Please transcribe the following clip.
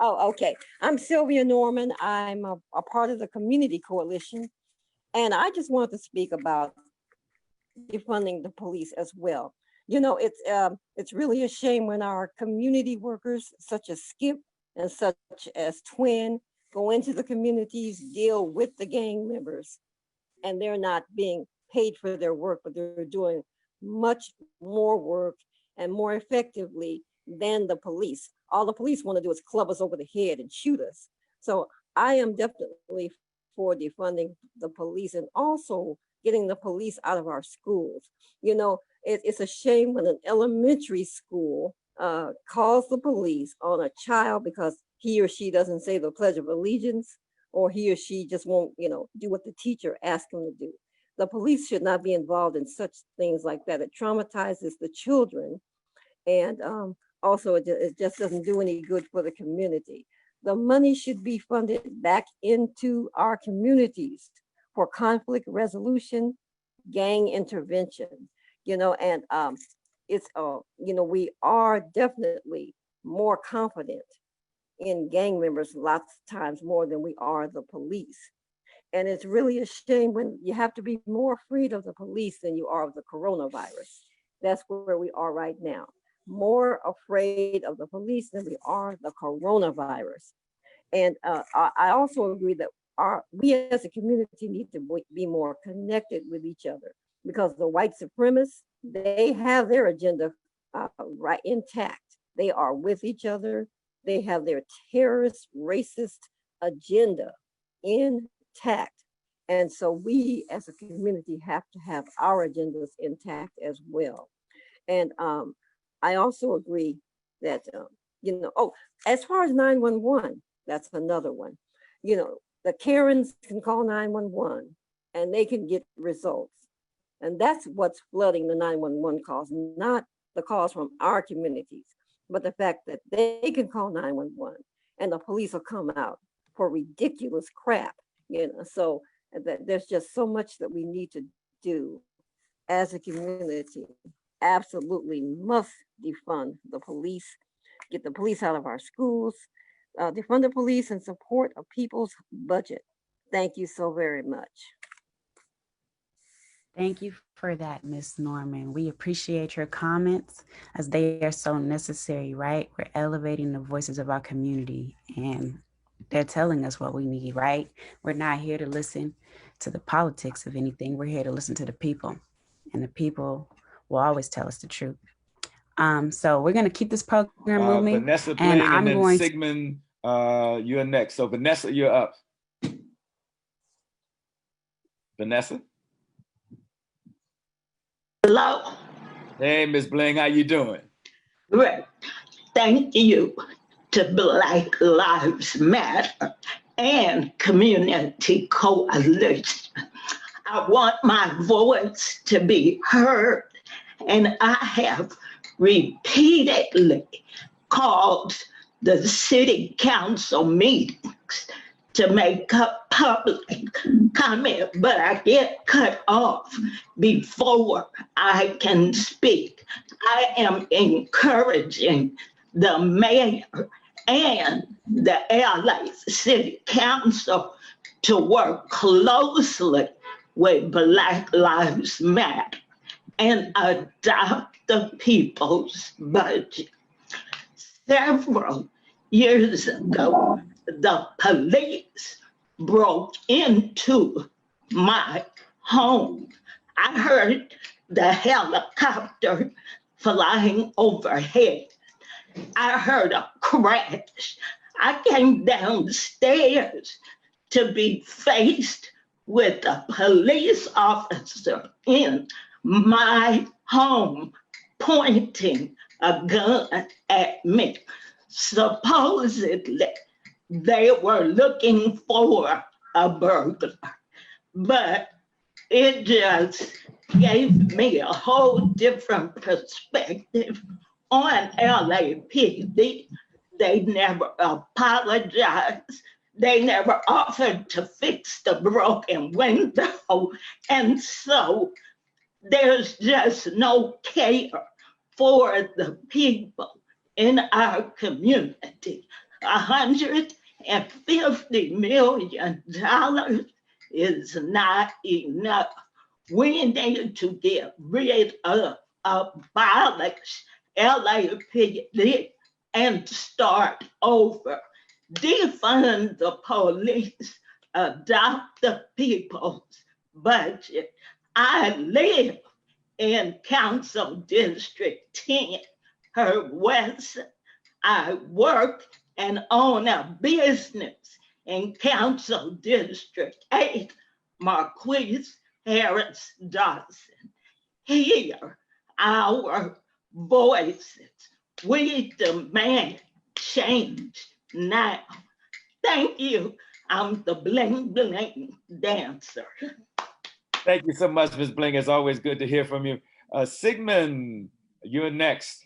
Oh, okay. I'm Sylvia Norman. I'm a part of the Community Coalition, and I just wanted to speak about defunding the police as well. You know, it's really a shame when our community workers, such as Skip and such as Twin, go into the communities, deal with the gang members, and they're not being paid for their work, but they're doing much more work and more effectively than the police. All the police want to do is club us over the head and shoot us. So I am definitely for defunding the police and also getting the police out of our schools. You know, it's a shame when an elementary school calls the police on a child because he or she doesn't say the Pledge of Allegiance, or he or she just won't, do what the teacher asked them to do. The police should not be involved in such things like that. It traumatizes the children, and also it just doesn't do any good for the community. The money should be funded back into our communities for conflict resolution, gang intervention, and it's, we are definitely more confident in gang members lots of times more than we are the police. And it's really a shame when you have to be more afraid of the police than you are of the coronavirus. That's where we are right now. More afraid of the police than we are the coronavirus. And I also agree that we as a community need to be more connected with each other, because the white supremacists, they have their agenda right intact. They are with each other. They have their terrorist, racist agenda intact. And so we as a community have to have our agendas intact as well. And I also agree that, as far as 911, that's another one. The Karens can call 911 and they can get results. And that's what's flooding the 911 calls, not the calls from our communities, but the fact that they can call 911 and the police will come out for ridiculous crap. So there's just so much that we need to do as a community. Absolutely must defund the police, get the police out of our schools, defund the police and support a people's budget. Thank you so very much. Thank you for that, Ms. Norman. We appreciate your comments as they are so necessary, right? We're elevating the voices of our community and they're telling us what we need, right? We're not here to listen to the politics of anything. We're here to listen to the people, and the people will always tell us the truth. So we're going to keep this program moving. Vanessa Bling, and then Sigmund, you're next. So Vanessa, you're up. Vanessa? Hello. Hey, Ms. Bling, how you doing? Great. Thank you to Black Lives Matter and Community Coalition. I want my voice to be heard, and I have repeatedly called the city council meetings to make a public comment, but I get cut off before I can speak. I am encouraging the mayor and the LA City Council to work closely with Black Lives Matter and adopt the people's budget. Several years ago, the police broke into my home. I heard the helicopter flying overhead. I heard a crash. I came downstairs to be faced with a police officer in my home pointing a gun at me. Supposedly, they were looking for a burglar, but it just gave me a whole different perspective on LAPD. They never apologized. They never offered to fix the broken window. And so there's just no care for the people in our community. $150 million is not enough. We need to get rid of abolish LAPD and start over. Defund the police, adopt the people's budget. I live in Council District 10, Herb West. I work and own a business in Council District 8, Marquise Harris Dawson. Hear our voices. We demand change now. Thank you. I'm the Bling Bling dancer. Thank you so much, Ms. Bling. It's always good to hear from you. Sigmund, you're next.